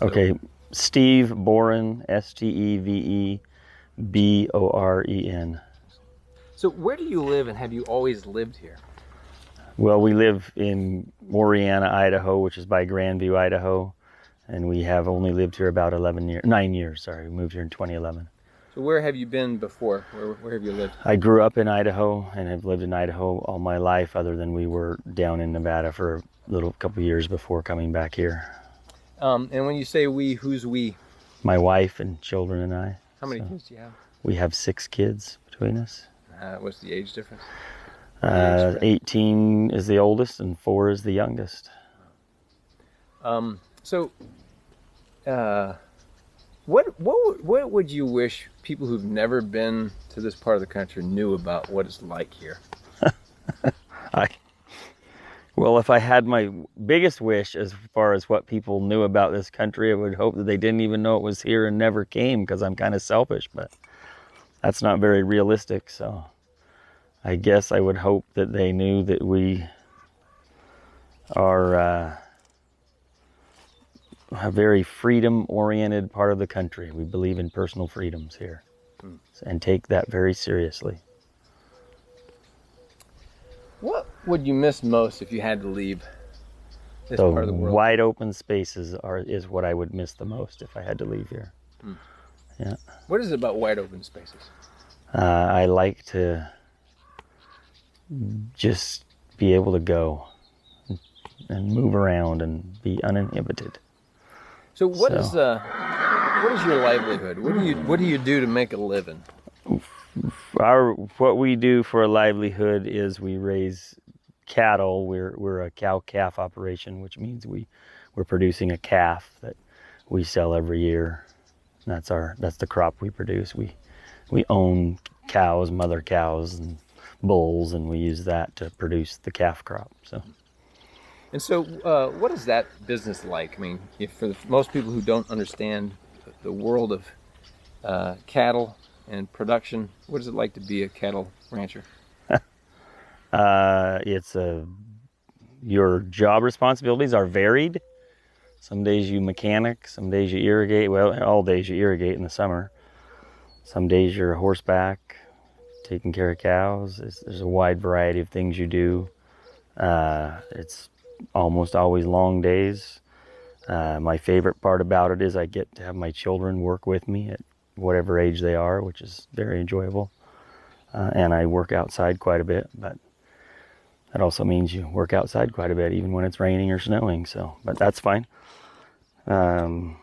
Okay, Steve Boren, Steveboren. So where do you live, and have you always lived here? Well, we live in Oreana, Idaho, which is by Grandview, Idaho, and we have only lived here about 9 years. Sorry, we moved here in 2011. So where have you been before? Where have you lived? I grew up in Idaho and have lived in Idaho all my life, other than we were down in Nevada for a couple years before coming back here. And when you say we, who's we? My wife and children and I. How many kids do you have? We have 6 kids between us. What's the age difference? 18 is the oldest and 4 is the youngest. What would you wish people who've never been to this part of the country knew about what it's like here? Well, if I had my biggest wish as far as what people knew about this country, I would hope that they didn't even know it was here and never came, because I'm kind of selfish, but that's not very realistic. So I guess I would hope that they knew that we are a very freedom-oriented part of the country. We believe in personal freedoms here and take that very seriously. What would you miss most if you had to leave this part of the world? Wide open spaces is what I would miss the most if I had to leave here. Yeah. What is it about wide open spaces? I like to just be able to go and move around and be uninhibited. So what is your livelihood? What do you do to make a living? What we do for a livelihood is we raise cattle. We're a cow-calf operation, which means we're producing a calf that we sell every year. That's the crop we produce. We own cows, mother cows and bulls, and we use that to produce the calf crop. So what is that business like? I mean, for most people who don't understand the world of cattle and production, what is it like to be a cattle rancher? Your job responsibilities are varied. Some days you mechanic, some days you irrigate. Well, all days you irrigate in the summer. Some days you're horseback, taking care of cows. There's a wide variety of things you do. It's almost always long days. My favorite part about it is I get to have my children work with me at whatever age they are, which is very enjoyable. And I work outside quite a bit, but that also means you work outside quite a bit, even when it's raining or snowing. But that's fine. Yeah,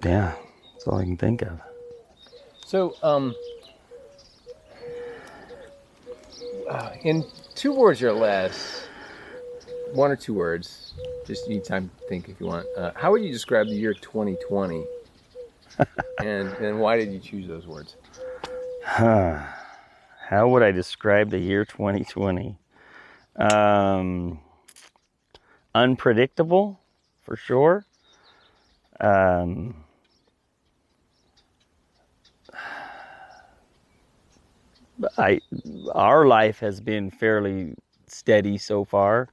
that's all I can think of. So, in 2 words or less, 1 or 2 words, just need time to think if you want. How would you describe the year 2020? and why did you choose those words? How would I describe the year 2020? Unpredictable, for sure. Our life has been fairly steady so far,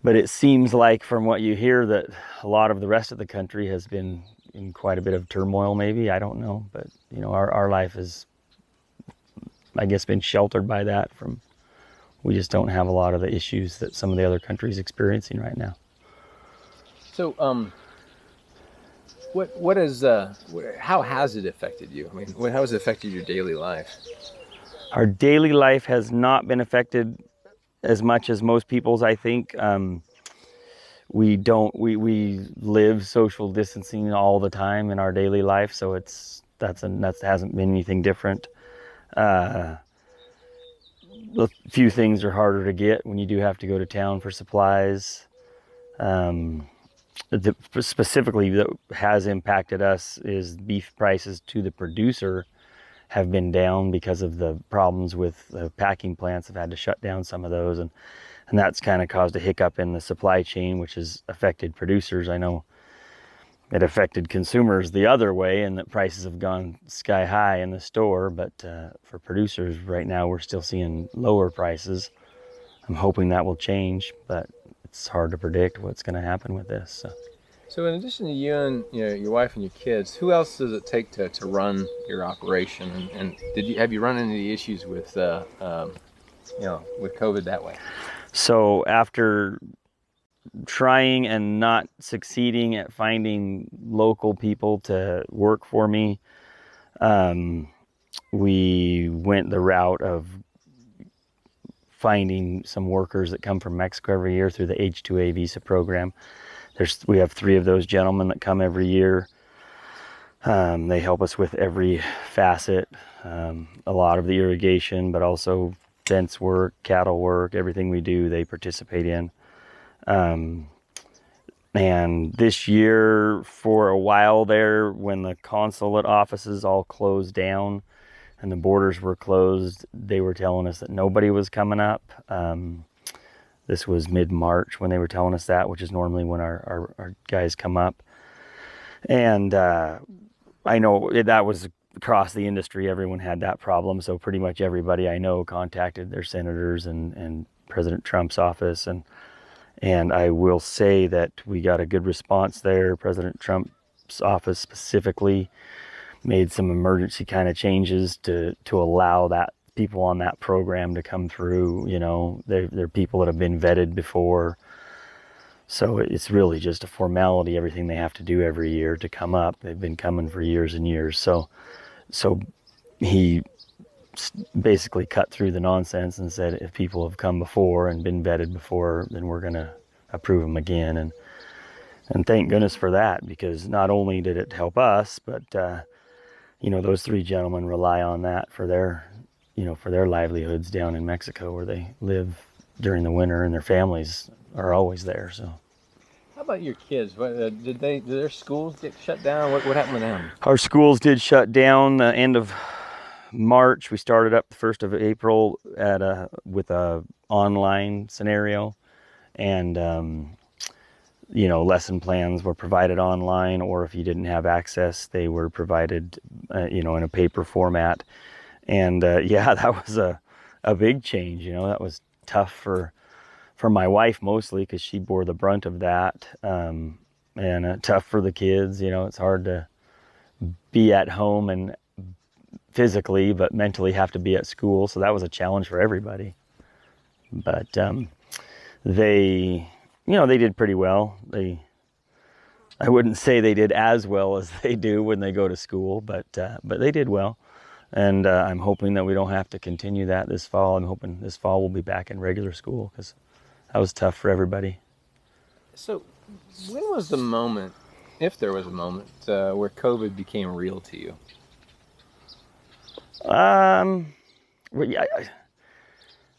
but it seems like from what you hear that a lot of the rest of the country has been in quite a bit of turmoil. Maybe, I don't know, but our life has, I guess, been sheltered by that. We just don't have a lot of the issues that some of the other countries experiencing right now. So, how has it affected you? I mean, how has it affected your daily life? Our daily life has not been affected as much as most people's, I think. We live social distancing all the time in our daily life, so that hasn't been anything different. A few things are harder to get when you do have to go to town for supplies. Specifically, that has impacted us is beef prices to the producer have been down because of the problems with the packing plants. Have had to shut down some of those, and that's kind of caused a hiccup in the supply chain, which has affected producers. I know it affected consumers the other way, and that prices have gone sky high in the store, but for producers right now we're still seeing lower prices. I'm hoping that will change, but it's hard to predict what's going to happen with this. So in addition to you and your wife and your kids, who else does it take to run your operation? And have you run into the issues with with COVID that way? So after trying and not succeeding at finding local people to work for me, we went the route of finding some workers that come from Mexico every year through the H-2A visa program. We have 3 of those gentlemen that come every year. They help us with every facet, a lot of the irrigation, but also fence work, cattle work, everything we do, they participate in. And this year, for a while there, when the consulate offices all closed down and the borders were closed, they were telling us that nobody was coming up. This was mid-March when they were telling us that, which is normally when our guys come up. And I know that was across the industry. Everyone had that problem. So pretty much everybody I know contacted their senators and President Trump's office. And I will say that we got a good response there. President Trump's office specifically made some emergency kind of changes to allow that people on that program to come through. They're people that have been vetted before. So it's really just a formality, everything they have to do every year to come up. They've been coming for years and years. So he basically cut through the nonsense and said, if people have come before and been vetted before, then we're going to approve them again. And thank goodness for that, because not only did it help us, but those 3 gentlemen rely on that for their livelihoods down in Mexico, where they live during the winter, and their families are always there. So how about your kids? Did their schools get shut down? What happened with them? our schools did shut down the end of March. We started up the 1st of April with a online scenario, and lesson plans were provided online, or if you didn't have access, they were provided in a paper format. And that was a big change. That was tough for my wife mostly, because she bore the brunt of that, and tough for the kids. It's hard to be at home and physically, but mentally have to be at school. So that was a challenge for everybody. But they did pretty well. I wouldn't say they did as well as they do when they go to school, but they did well. And I'm hoping that we don't have to continue that this fall. I'm hoping this fall we'll be back in regular school, because that was tough for everybody. So when was the moment, if there was a moment, where COVID became real to you?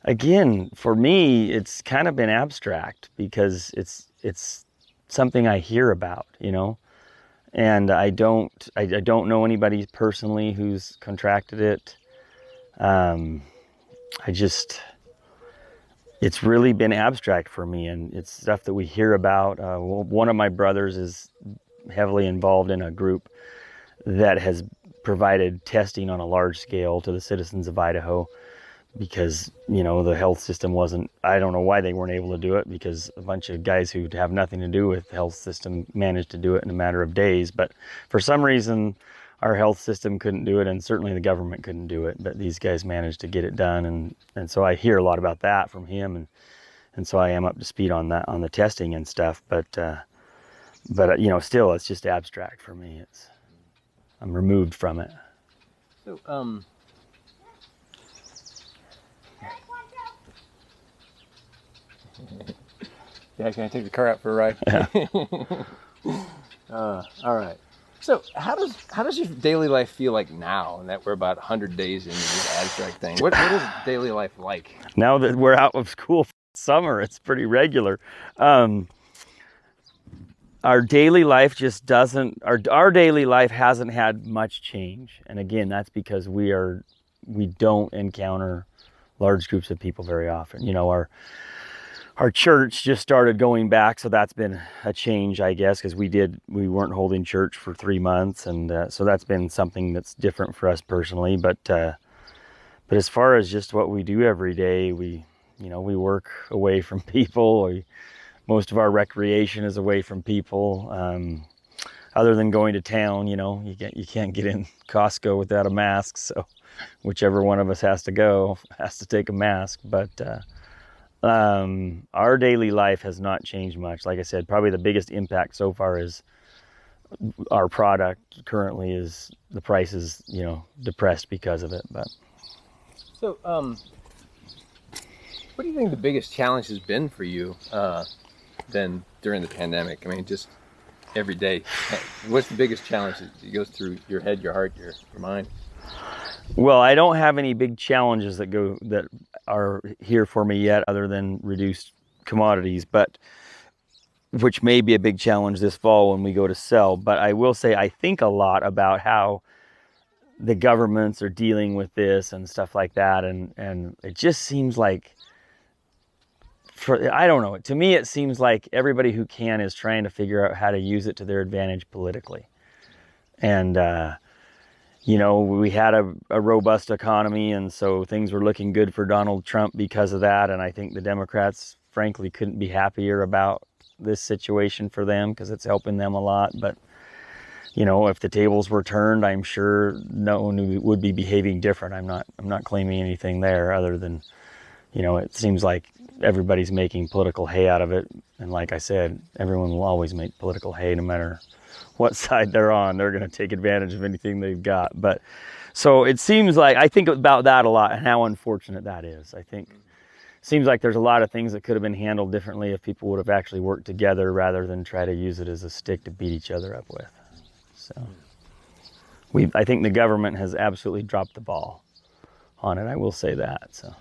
Again, for me, it's kind of been abstract, because it's something I hear about, and I don't know anybody personally who's contracted it. It's really been abstract for me, and it's stuff that we hear about. One of my brothers is heavily involved in a group that has provided testing on a large scale to the citizens of Idaho, because the health system wasn't, I don't know why they weren't able to do it, because a bunch of guys who have nothing to do with the health system managed to do it in a matter of days. But for some reason our health system couldn't do it, and certainly the government couldn't do it, but these guys managed to get it done. And so I hear a lot about that from him, and so I am up to speed on that, on the testing and stuff. But still, it's just abstract for me. I'm removed from it. So yeah, can I take the car out for a ride? Yeah. All right. So how does your daily life feel like now, and that we're about 100 days into this abstract thing? What is daily life like? Now that we're out of school for summer, it's pretty regular. Our daily life just doesn't, our daily life hasn't had much change. And again, that's because we don't encounter large groups of people very often. Our church just started going back, so that's been a change, I guess, because we weren't holding church for 3 months, and so that's been something that's different for us personally. But as far as just what we do every day, we work away from people. most of our recreation is away from people. Other than going to town, you can't get in Costco without a mask. So whichever one of us has to go has to take a mask. But our daily life has not changed much. Like I said, probably the biggest impact so far is our product currently is the price is, depressed because of it. But So, what do you think the biggest challenge has been for you then during the pandemic? I mean, just every day. What's the biggest challenge that goes through your head, your heart, your mind? well, I don't have any big challenges that are here for me yet, other than reduced commodities, but which may be a big challenge this fall when we go to sell. But I will say I think a lot about how the governments are dealing with this and stuff like that, and it just seems like, I don't know, to me it seems like everybody who can is trying to figure out how to use it to their advantage politically. And we had a robust economy, and so things were looking good for Donald Trump because of that. And I think the Democrats, frankly, couldn't be happier about this situation for them because it's helping them a lot. But if the tables were turned, I'm sure no one would be behaving different. I'm not claiming anything there other than, it seems like everybody's making political hay out of it. And like I said, everyone will always make political hay no matter what side they're on. They're going to take advantage of anything they've got. But so it seems like, I think about that a lot and how unfortunate that is. I think it seems like there's a lot of things that could have been handled differently if people would have actually worked together rather than try to use it as a stick to beat each other up with. So I think the government has absolutely dropped the ball on it. I will say that. So,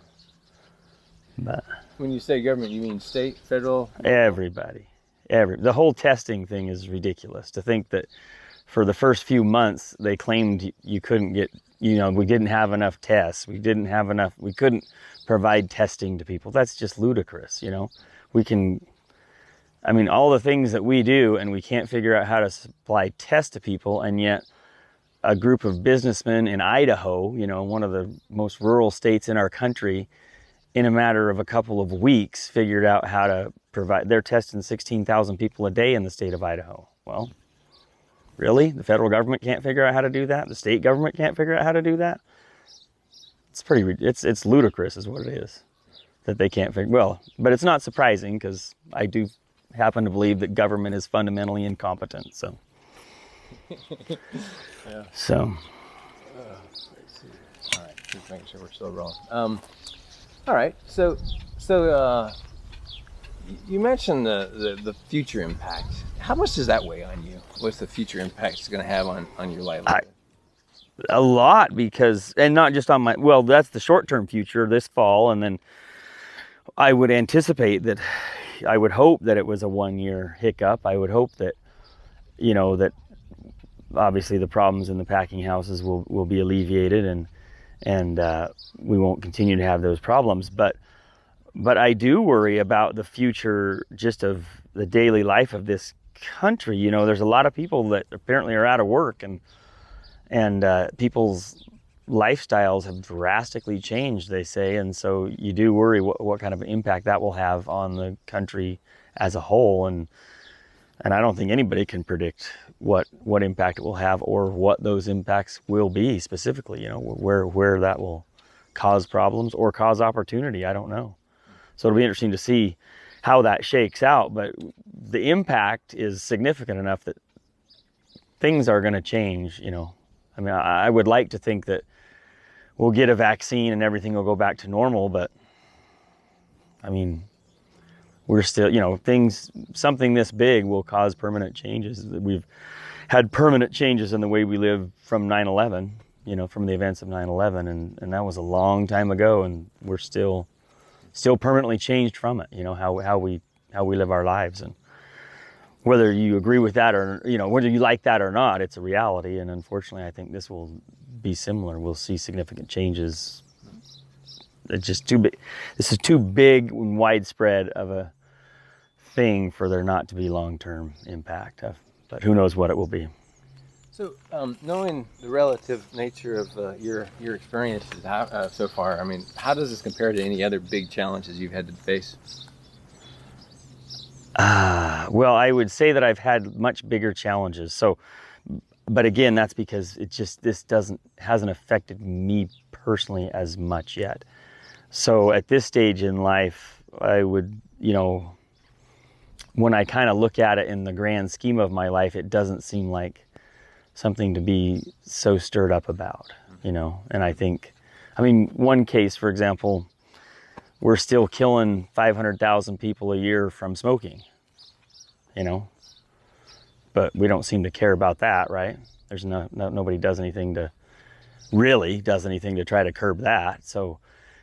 but When you say government, you mean state, federal? everybody, the whole testing thing is ridiculous. To think that for the first few months they claimed you couldn't get, we didn't have enough tests. We couldn't provide testing to people. That's just ludicrous. All the things that we do, and we can't figure out how to supply tests to people, and yet a group of businessmen in Idaho, one of the most rural states in our country, in a matter of a couple of weeks, figured out how to provide. They're testing 16,000 people a day in the state of Idaho. Well, really? The federal government can't figure out how to do that? The state government can't figure out how to do that? It's ludicrous is what it is, that they can't figure. Well, but it's not surprising, because I do happen to believe that government is fundamentally incompetent. So, Yeah. So, Let's see. All right, just making sure we're still rolling. All right, so you mentioned the future impact. How much does that weigh on you? What's the future impact it's going to have on your livelihood? a lot, because, and not just on that's the short-term future this fall, and then I would anticipate that, I would hope that it was a 1-year hiccup. I would hope that, that obviously the problems in the packing houses will be alleviated, and we won't continue to have those problems. But I do worry about the future, just of the daily life of this country. There's a lot of people that apparently are out of work, and people's lifestyles have drastically changed, they say, and so you do worry what kind of impact that will have on the country as a whole. And I don't think anybody can predict what impact it will have, or what those impacts will be specifically, where that will cause problems or cause opportunity. I don't know. So it'll be interesting to see how that shakes out, but the impact is significant enough that things are going to change. I would like to think that we'll get a vaccine and everything will go back to normal, but we're still, something this big will cause permanent changes. We've had permanent changes in the way we live from 9/11, from the events of 9/11, and that was a long time ago, and we're still permanently changed from it, how we live our lives. And whether you agree with that, or, whether you like that or not, it's a reality. And unfortunately, I think this will be similar. We'll see significant changes. It's just too big. This is too big and widespread of a thing for there not to be long-term impact. But who knows what it will be. So, knowing the relative nature of your experiences so far, how does this compare to any other big challenges you've had to face? Well, I would say that I've had much bigger challenges. So, but again, that's because this hasn't affected me personally as much yet. So at this stage in life, I would, when I kind of look at it in the grand scheme of my life, it doesn't seem like something to be so stirred up about, And I think, one case, for example, we're still killing 500,000 people a year from smoking, but we don't seem to care about that, right? There's nobody does anything to try to curb that. So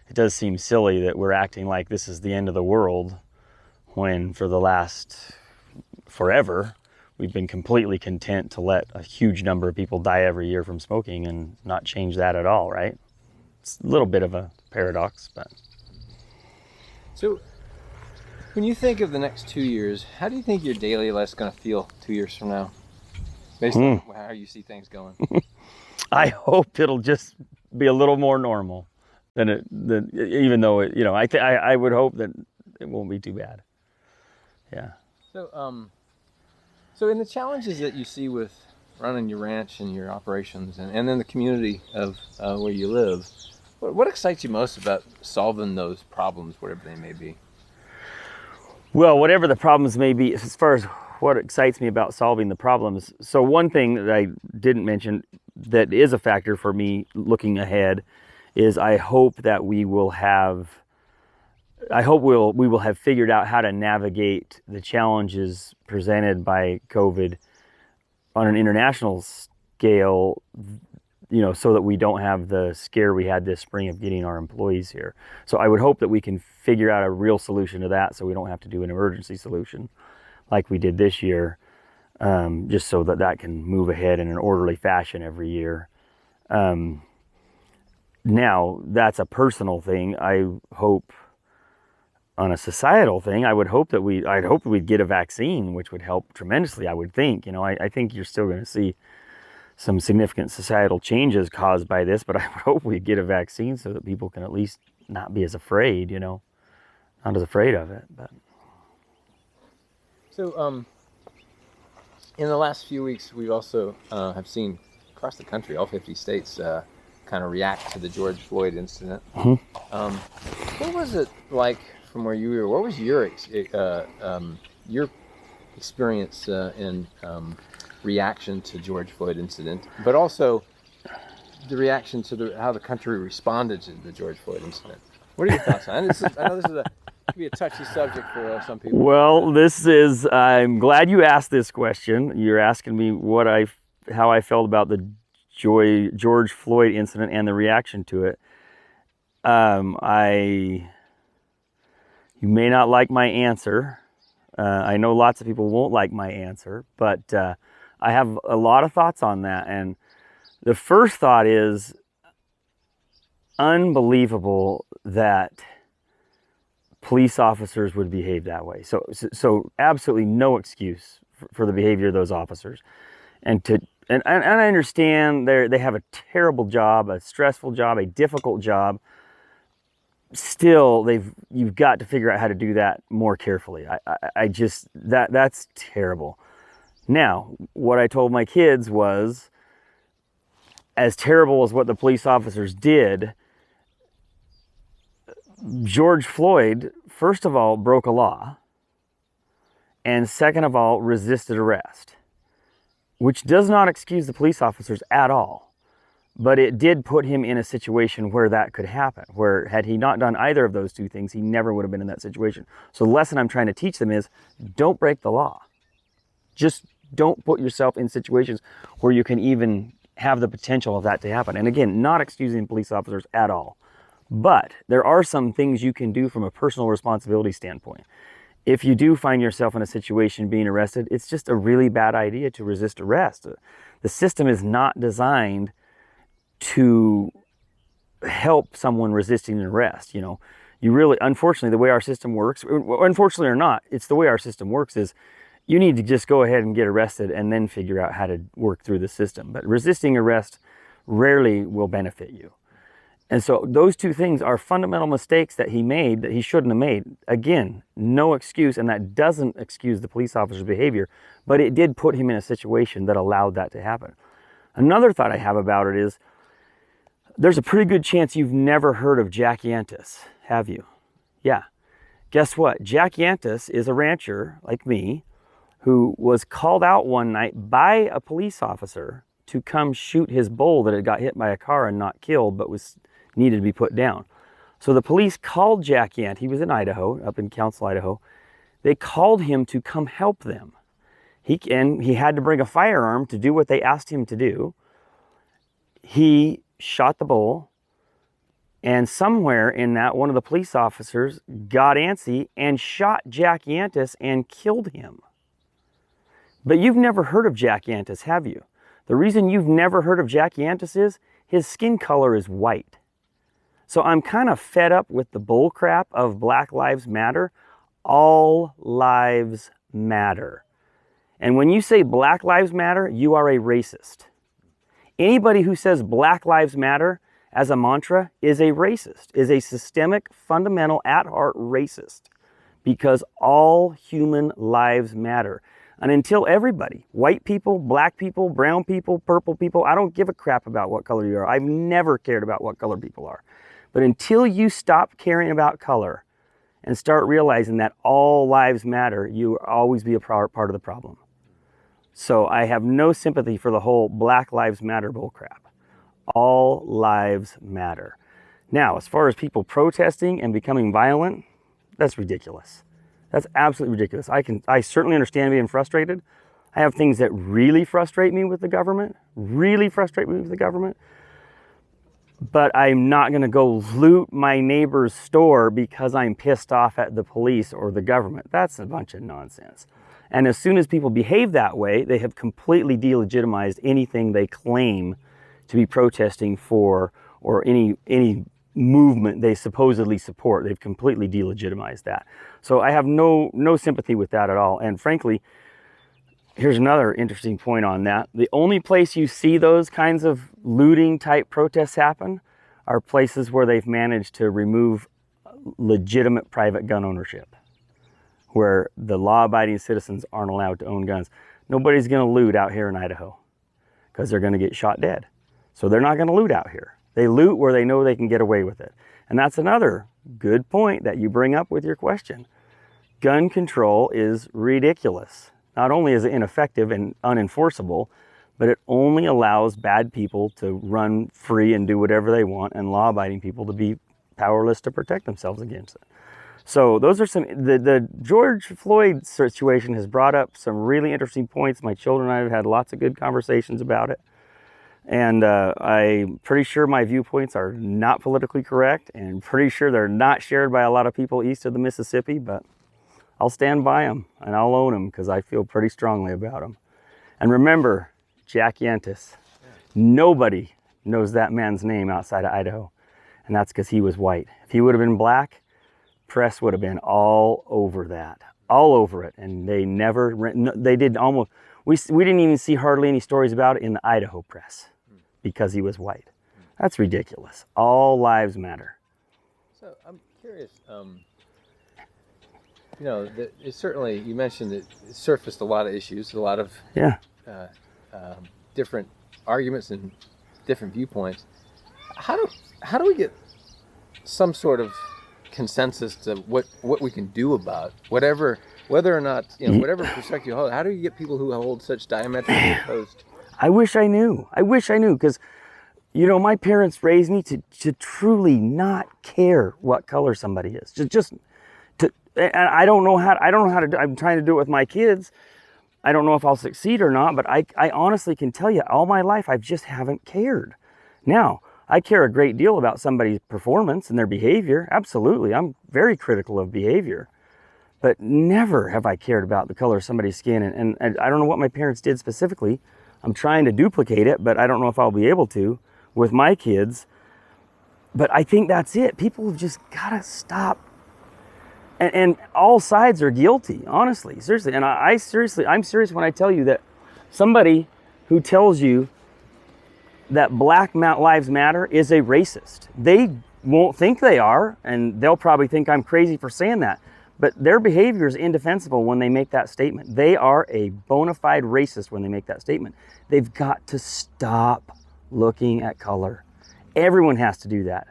it does seem silly that we're acting like this is the end of the world when for the last forever, we've been completely content to let a huge number of people die every year from smoking and not change that at all, right? It's a little bit of a paradox, but. So when you think of the next 2 years, how do you think your daily life's going to feel 2 years from now? Based on how you see things going. I hope it'll just be a little more normal even though I would hope that it won't be too bad. Yeah. So in the challenges that you see with running your ranch and your operations and then the community of where you live, what excites you most about solving those problems, whatever they may be? Well, whatever the problems may be, as far as what excites me about solving the problems. So one thing that I didn't mention that is a factor for me looking ahead is I hope that we will have figured out how to navigate the challenges presented by COVID on an international scale, so that we don't have the scare we had this spring of getting our employees here. So I would hope that we can figure out a real solution to that so we don't have to do an emergency solution like we did this year, just so that can move ahead in an orderly fashion every year. Now, that's a personal thing. I hope on a societal thing, I'd hope we'd get a vaccine, which would help tremendously, I would think. I think you're still going to see some significant societal changes caused by this, but I would hope we'd get a vaccine so that people can at least not be as afraid, not as afraid of it. But so, in the last few weeks, we've also have seen across the country, all 50 states, kind of react to the George Floyd incident. What was it like from where you were? What was your experience in reaction to George Floyd incident, but also the reaction to how the country responded to the George Floyd incident? What are your thoughts on it? I know this could be a touchy subject for some people. Well, I'm glad you asked this question. You're asking me how I felt about the George Floyd incident and the reaction to it. You may not like my answer. I know lots of people won't like my answer, but I have a lot of thoughts on that. And the first thought is unbelievable that police officers would behave that way. So absolutely no excuse for the behavior of those officers. And I understand they have a terrible job, a stressful job, a difficult job. Still, you've got to figure out how to do that more carefully. That's terrible. Now, what I told my kids was, as terrible as what the police officers did, George Floyd, first of all, broke a law, and second of all, resisted arrest, which does not excuse the police officers at all. But it did put him in a situation where that could happen, where had he not done either of those two things, he never would have been in that situation. So the lesson I'm trying to teach them is, don't break the law. Just don't put yourself in situations where you can even have the potential of that to happen. And again, not excusing police officers at all. But there are some things you can do from a personal responsibility standpoint. If you do find yourself in a situation being arrested, it's just a really bad idea to resist arrest. The system is not designed to help someone resisting an arrest. You really, unfortunately, the way our system works, unfortunately or not, it's the way our system works is you need to just go ahead and get arrested and then figure out how to work through the system. But resisting arrest rarely will benefit you. And so those two things are fundamental mistakes that he made that he shouldn't have made. Again, no excuse, and that doesn't excuse the police officer's behavior, but it did put him in a situation that allowed that to happen. Another thought I have about it is, there's a pretty good chance you've never heard of Jack Yantis, have you? Yeah. Guess what? Jack Yantis is a rancher like me who was called out one night by a police officer to come shoot his bull that had got hit by a car and not killed, but needed to be put down. So the police called Jack Yant. He was in Idaho, up in Council, Idaho. They called him to come help them. He had to bring a firearm to do what they asked him to do. He shot the bull, and somewhere in that, one of the police officers got antsy and shot Jack Yantis and killed him. But you've never heard of Jack Yantis, have you? The reason you've never heard of Jack Yantis is his skin color is white. So I'm kind of fed up with the bull crap of Black Lives Matter. All lives matter. And when you say Black Lives Matter, you are a racist. Anybody who says Black Lives Matter as a mantra is a racist, is a systemic, fundamental, at heart racist, because all human lives matter. And until everybody, white people, black people, brown people, purple people, I don't give a crap about what color you are. I've never cared about what color people are. But until you stop caring about color and start realizing that all lives matter, you will always be a part of the problem. So I have no sympathy for the whole Black Lives Matter bullcrap. All lives matter. Now, as far as people protesting and becoming violent, that's ridiculous. That's absolutely ridiculous. I certainly understand being frustrated. I have things that really frustrate me with the government, but I'm not going to go loot my neighbor's store because I'm pissed off at the police or the government. That's a bunch of nonsense. And as soon as people behave that way, they have completely delegitimized anything they claim to be protesting for, or any movement they supposedly support. They've completely delegitimized that. So I have no sympathy with that at all. And frankly, here's another interesting point on that. The only place you see those kinds of looting type protests happen are places where they've managed to remove legitimate private gun ownership, where the law-abiding citizens aren't allowed to own guns. Nobody's going to loot out here in Idaho because they're going to get shot dead. So they're not going to loot out here. They loot where they know they can get away with it. And that's another good point that you bring up with your question. Gun control is ridiculous. Not only is it ineffective and unenforceable, but it only allows bad people to run free and do whatever they want, and law-abiding people to be powerless to protect themselves against it. So those are the George Floyd situation has brought up some really interesting points. My children and I have had lots of good conversations about it. And I'm pretty sure my viewpoints are not politically correct, and pretty sure they're not shared by a lot of people east of the Mississippi, but I'll stand by them and I'll own them because I feel pretty strongly about them. And remember, Jack Yantis. Nobody knows that man's name outside of Idaho, and that's because he was white. If he would have been black, press would have been all over that, all over it. And they didn't even see hardly any stories about it in the Idaho press because he was white. That's ridiculous. All lives matter. So I'm curious, it certainly, you mentioned it surfaced a lot of issues, a lot of different arguments and different viewpoints. How do we get some sort of consensus to what we can do about whether or not, whatever perspective you hold? How do you get people who hold such diametrically opposed? I wish I knew, because my parents raised me to truly not care what color somebody is. And I don't know how to do. I'm trying to do it with my kids. I don't know if I'll succeed or not, but I honestly can tell you, all my life I just haven't cared. Now, I care a great deal about somebody's performance and their behavior. Absolutely, I'm very critical of behavior. But never have I cared about the color of somebody's skin. And I don't know what my parents did specifically. I'm trying to duplicate it, but I don't know if I'll be able to with my kids. But I think that's it. People have just got to stop. And all sides are guilty, honestly, seriously. And I'm serious when I tell you that somebody who tells you that Black Lives Matter is a racist. They won't think they are, and they'll probably think I'm crazy for saying that. But their behavior is indefensible when they make that statement. They are a bona fide racist when they make that statement. They've got to stop looking at color. Everyone has to do that.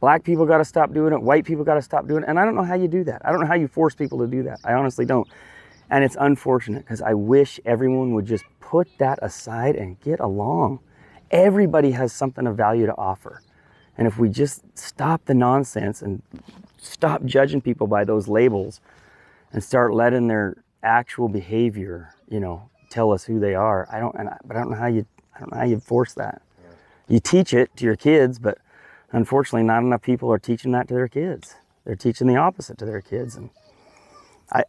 Black people got to stop doing it. White people got to stop doing it. And I don't know how you do that. I don't know how you force people to do that. I honestly don't. And it's unfortunate because I wish everyone would just put that aside and get along. Everybody has something of value to offer. And if we just stop the nonsense and stop judging people by those labels and start letting their actual behavior, tell us who they are. But I don't know how you force that. Yeah. You teach it to your kids, but unfortunately not enough people are teaching that to their kids. They're teaching the opposite to their kids. And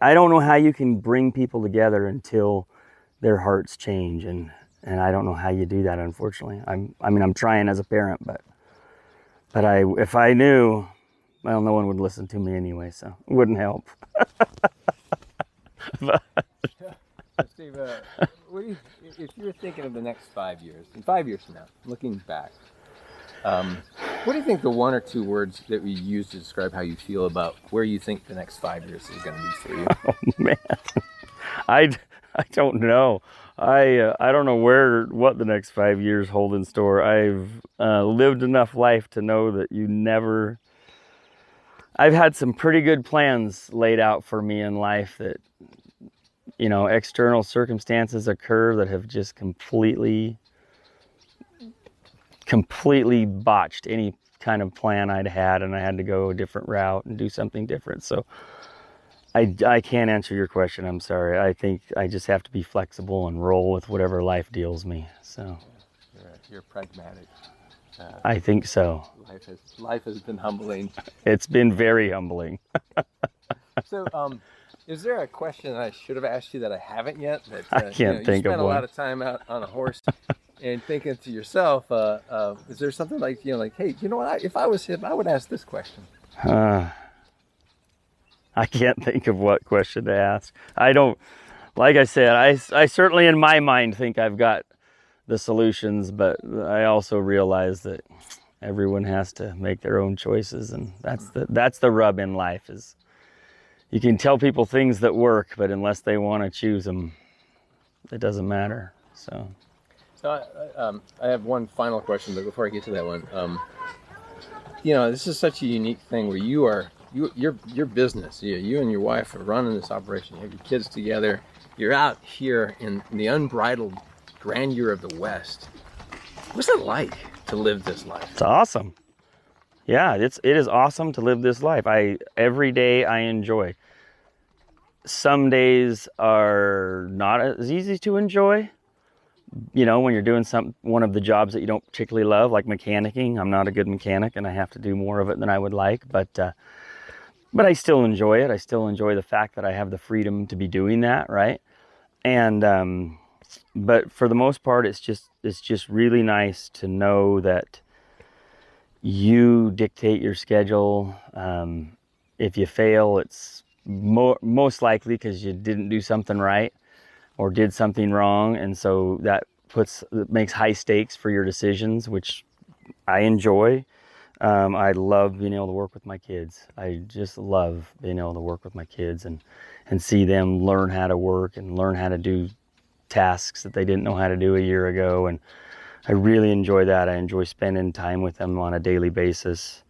I don't know how you can bring people together until their hearts change. And I don't know how you do that, unfortunately. I'm trying as a parent, but if I knew, well, no one would listen to me anyway, so it wouldn't help. Steve, if you were thinking of the next 5 years, in 5 years from now, looking back, what do you think the one or two words that we use to describe how you feel about where you think the next 5 years is going to be for you? Oh man, I don't know. I don't know what the next 5 years hold in store. I've lived enough life to know that I've had some pretty good plans laid out for me in life that, external circumstances occur that have just completely botched any kind of plan I'd had, and I had to go a different route and do something different. So I can't answer your question. I'm sorry. I think I just have to be flexible and roll with whatever life deals me. So you're pragmatic. I think so. Life has been humbling. It's been very humbling. So, is there a question that I should have asked you that I haven't yet? That I can't think of one. You spent a lot of time out on a horse and thinking to yourself, is there something like, hey, you know what? If I was him, I would ask this question. I can't think of what question to ask. I don't, like I said, I certainly in my mind think I've got the solutions, but I also realize that everyone has to make their own choices, and that's the rub in life is you can tell people things that work, but unless they want to choose them, it doesn't matter. So I have one final question, but before I get to that one, this is such a unique thing where your business, you and your wife are running this operation. You have your kids together. You're out here in the unbridled grandeur of the West. What's it like to live this life? It's awesome. Yeah, it is awesome to live this life. Every day I enjoy. Some days are not as easy to enjoy. When you're doing one of the jobs that you don't particularly love, like mechanicking. I'm not a good mechanic, and I have to do more of it than I would like. But I still enjoy it. I still enjoy the fact that I have the freedom to be doing that, right? And but for the most part, it's just really nice to know that you dictate your schedule. If you fail, it's most likely because you didn't do something right or did something wrong, and so that makes high stakes for your decisions, which I enjoy. I love being able to work with my kids. I just love being able to work with my kids and see them learn how to work and learn how to do tasks that they didn't know how to do a year ago. And I really enjoy that. I enjoy spending time with them on a daily basis.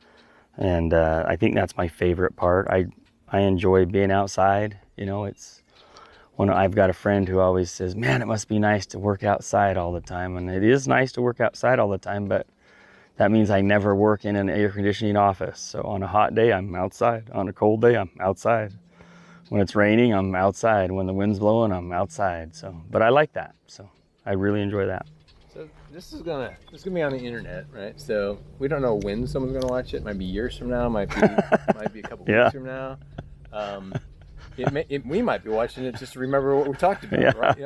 And I think that's my favorite part. I enjoy being outside. It's when I've got a friend who always says, man, it must be nice to work outside all the time. And it is nice to work outside all the time, but that means I never work in an air conditioning office. So on a hot day, I'm outside. On a cold day, I'm outside. When it's raining, I'm outside. When the wind's blowing, I'm outside. But I like that. So I really enjoy that. So this is gonna be on the internet, right? So we don't know when someone's gonna watch it. It might be years from now. Might be a couple weeks from now. We might be watching it just to remember what we talked about, right?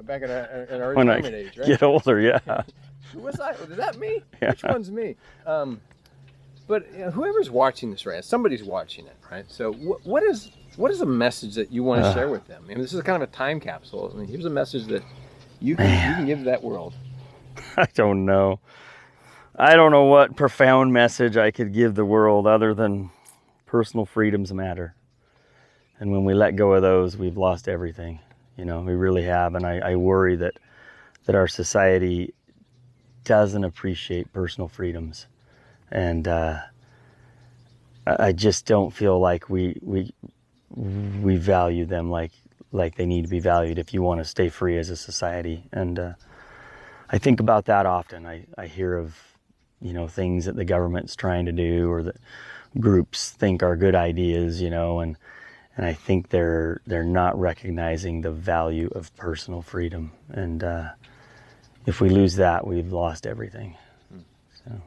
Back in our retirement age, right? Get older, yeah. Was that me? Yeah. Which one's me? But whoever's watching this, right? Somebody's watching it, right? So what is a message that you want to share with them? This is kind of a time capsule. Here's a message that you can give to that world. I don't know. I don't know what profound message I could give the world other than personal freedoms matter. And when we let go of those, we've lost everything. We really have. And I worry that our society doesn't appreciate personal freedoms. And I just don't feel like we value them like they need to be valued if you want to stay free as a society. And I think about that often. I hear of things that the government's trying to do or that groups think are good ideas, and I think they're not recognizing the value of personal freedom. And if we lose that, we've lost everything. So.